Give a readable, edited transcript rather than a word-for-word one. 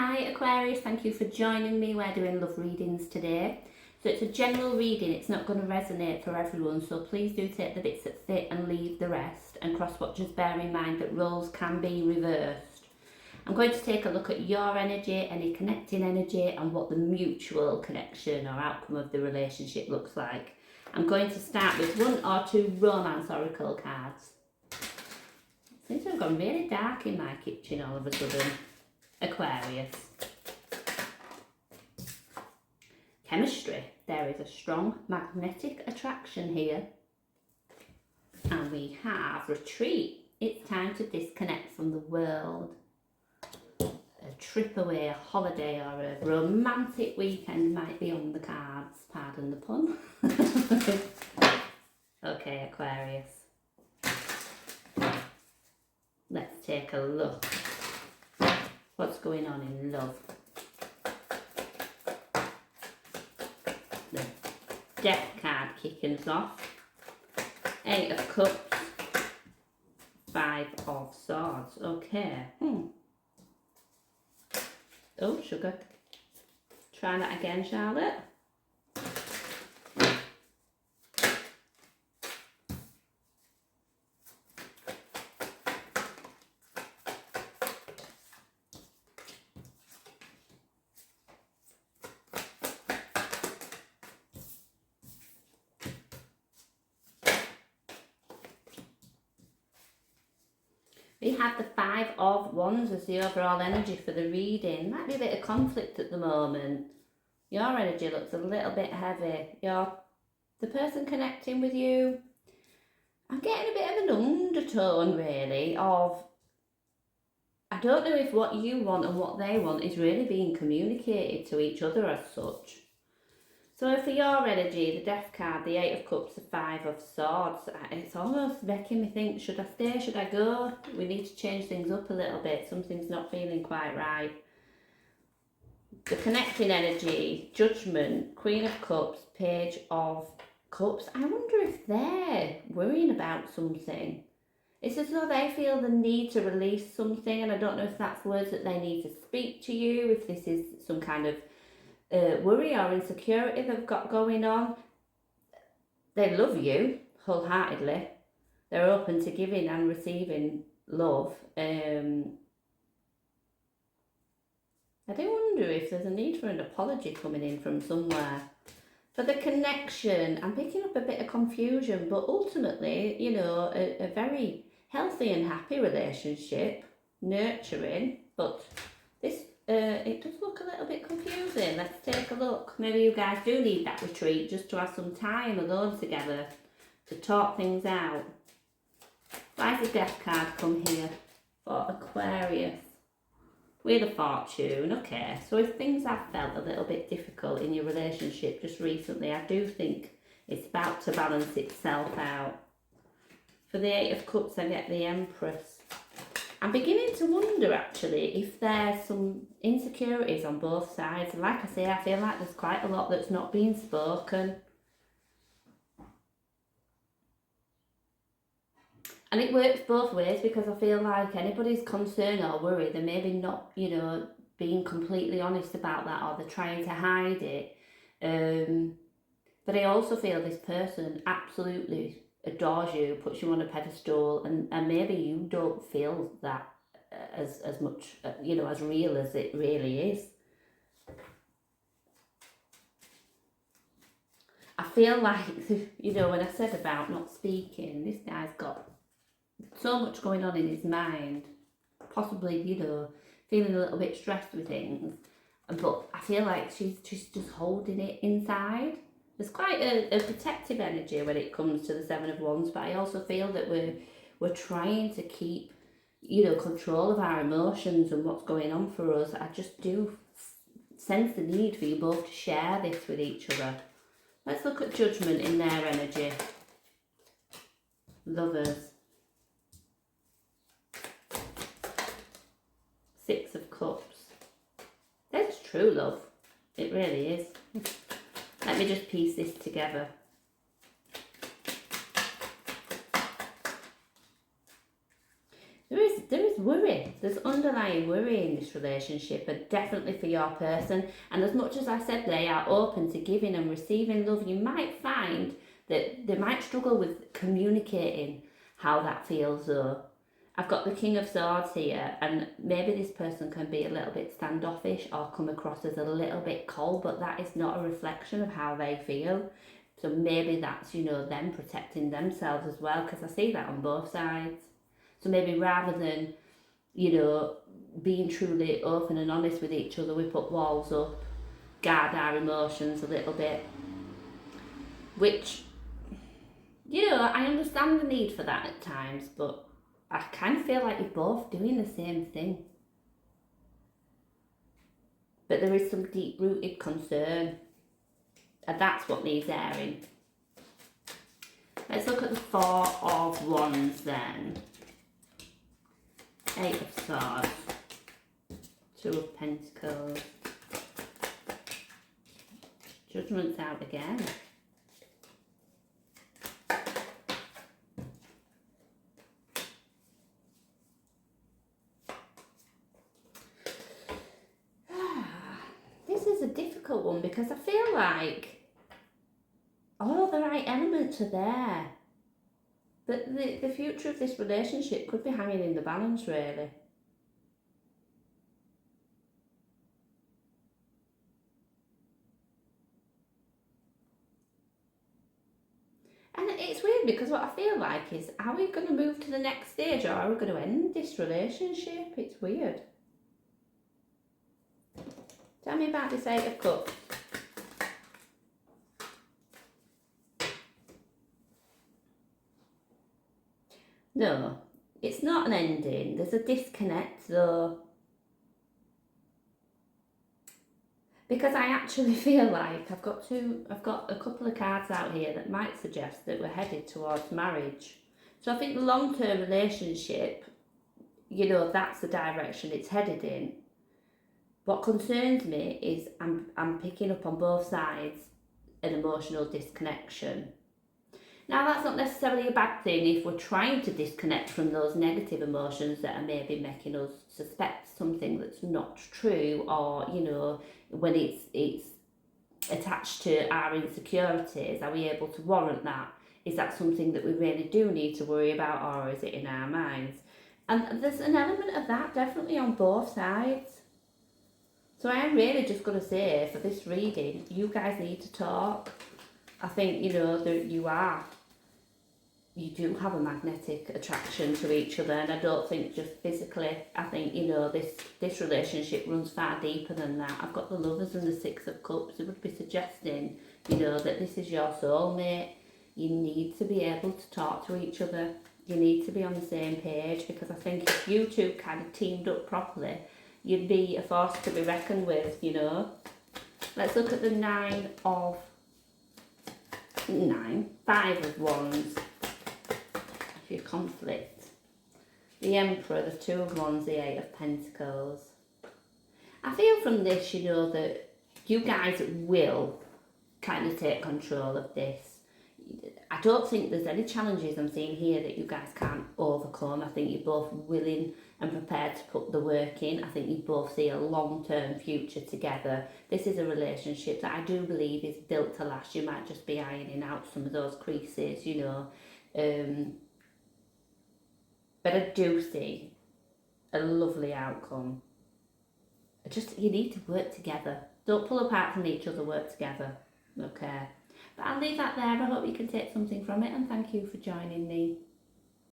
Hi Aquarius, thank you for joining me. We're doing love readings today. So it's a general reading, it's not going to resonate for everyone, so please do take the bits that fit and leave the rest. And cross-watchers, bear in mind that roles can be reversed. I'm going to take a look at your energy, any connecting energy, and what the mutual connection or outcome of the relationship looks like. I'm going to start with 1 or 2 romance oracle cards. Seems to have gone really dark in my kitchen all of a sudden. Aquarius. Chemistry. There is a strong magnetic attraction here. And we have retreat. It's time to disconnect from the world. A trip away, a holiday, or a romantic weekend might be on the cards. Pardon the pun. Okay, Aquarius. Let's take a look. What's going on in love? The Death card kicking us off. 8 of Cups. 5 of Swords. Okay. Oh, sugar. Try that again, Charlotte. We have the 5 of Wands as the overall energy for the reading. Might be a bit of conflict at the moment. Your energy looks a little bit heavy. The person connecting with you, I'm getting a bit of an undertone really of, I don't know if what you want and what they want is really being communicated to each other as such. So for your energy, the Death card, the 8 of Cups, the 5 of Swords, it's almost making me think, should I stay, should I go? We need to change things up a little bit. Something's not feeling quite right. The connecting energy, Judgment, Queen of Cups, Page of Cups. I wonder if they're worrying about something. It's as though they feel the need to release something, and I don't know if that's words that they need to speak to you, if this is some kind of worry or insecurity they've got going on. They love you wholeheartedly. They're open to giving and receiving love. I do wonder if there's a need for an apology coming in from somewhere. For the connection, I'm picking up a bit of confusion, but ultimately, you know, a very healthy and happy relationship, nurturing, but this it does look a little bit confusing. Let's take a look. Maybe you guys do need that retreat just to have some time alone together to talk things out. Why does the Death card come here for Aquarius? Wheel of Fortune. Okay, so if things have felt a little bit difficult in your relationship just recently, I do think it's about to balance itself out. For the 8 of Cups, I get the Empress. I'm beginning to wonder actually if there's some insecurities on both sides. Like I say, I feel like there's quite a lot that's not being spoken. And it works both ways, because I feel like anybody's concern or worry, they're maybe not, you know, being completely honest about that, or they're trying to hide it. But I also feel this person absolutely adores you, puts you on a pedestal, and maybe you don't feel that as much, you know, as real as it really is. I feel like, you know, when I said about not speaking, this guy's got so much going on in his mind, possibly, you know, feeling a little bit stressed with things, but I feel like she's just holding it inside. There's quite a protective energy when it comes to the 7 of Wands, but I also feel that we're trying to keep, you know, control of our emotions and what's going on for us. I just do sense the need for you both to share this with each other. Let's look at Judgment in their energy. Lovers. 6 of Cups. That's true love. It really is. Let me just piece this together. There is worry. There's underlying worry in this relationship are definitely for your person. And as much as I said they are open to giving and receiving love, you might find that they might struggle with communicating how that feels though. I've got the King of Swords here, and maybe this person can be a little bit standoffish or come across as a little bit cold, but that is not a reflection of how they feel. So maybe that's, you know, them protecting themselves as well, because I see that on both sides. So maybe rather than, you know, being truly open and honest with each other, we put walls up, guard our emotions a little bit, which, you know, I understand the need for that at times, but I kind of feel like you're both doing the same thing. But there is some deep-rooted concern, and that's what needs airing. Let's look at the Four of Wands then. Eight of Swords. Two of Pentacles. Judgment's out again. This is a difficult one because I feel like all the right elements are there. But the future of this relationship could be hanging in the balance, really. And it's weird because what I feel like is, are we going to move to the next stage or are we going to end this relationship? It's weird. Tell me about this Eight of Cups. No, it's not an ending. There's a disconnect though. Because I actually feel like I've got a couple of cards out here that might suggest that we're headed towards marriage. So I think the long-term relationship, you know, that's the direction it's headed in. What concerns me is I'm picking up on both sides an emotional disconnection. Now, that's not necessarily a bad thing if we're trying to disconnect from those negative emotions that are maybe making us suspect something that's not true, or, you know, when it's attached to our insecurities, are we able to warrant that? Is that something that we really do need to worry about, or is it in our minds? And there's an element of that definitely on both sides. So I am really just going to say, for this reading, you guys need to talk. I think, you know, that you do have a magnetic attraction to each other, and I don't think just physically. I think, you know, this relationship runs far deeper than that. I've got the Lovers and the Six of Cups. It would be suggesting, you know, that this is your soulmate. You need to be able to talk to each other. You need to be on the same page, because I think if you two kind of teamed up properly, you'd be a force to be reckoned with, you know. Let's look at the Five of Wands. Your conflict. The Emperor, the Two of Wands, the Eight of Pentacles. I feel from this, you know, that you guys will kind of take control of this. I don't think there's any challenges I'm seeing here that you guys can't overcome. I think you're both willing and prepared to put the work in. I think you both see a long-term future together. This is a relationship that I do believe is built to last. You might just be ironing out some of those creases, you know. But I do see a lovely outcome. You need to work together. Don't pull apart from each other, work together. Okay. But I'll leave that there. I hope you can take something from it, and thank you for joining me.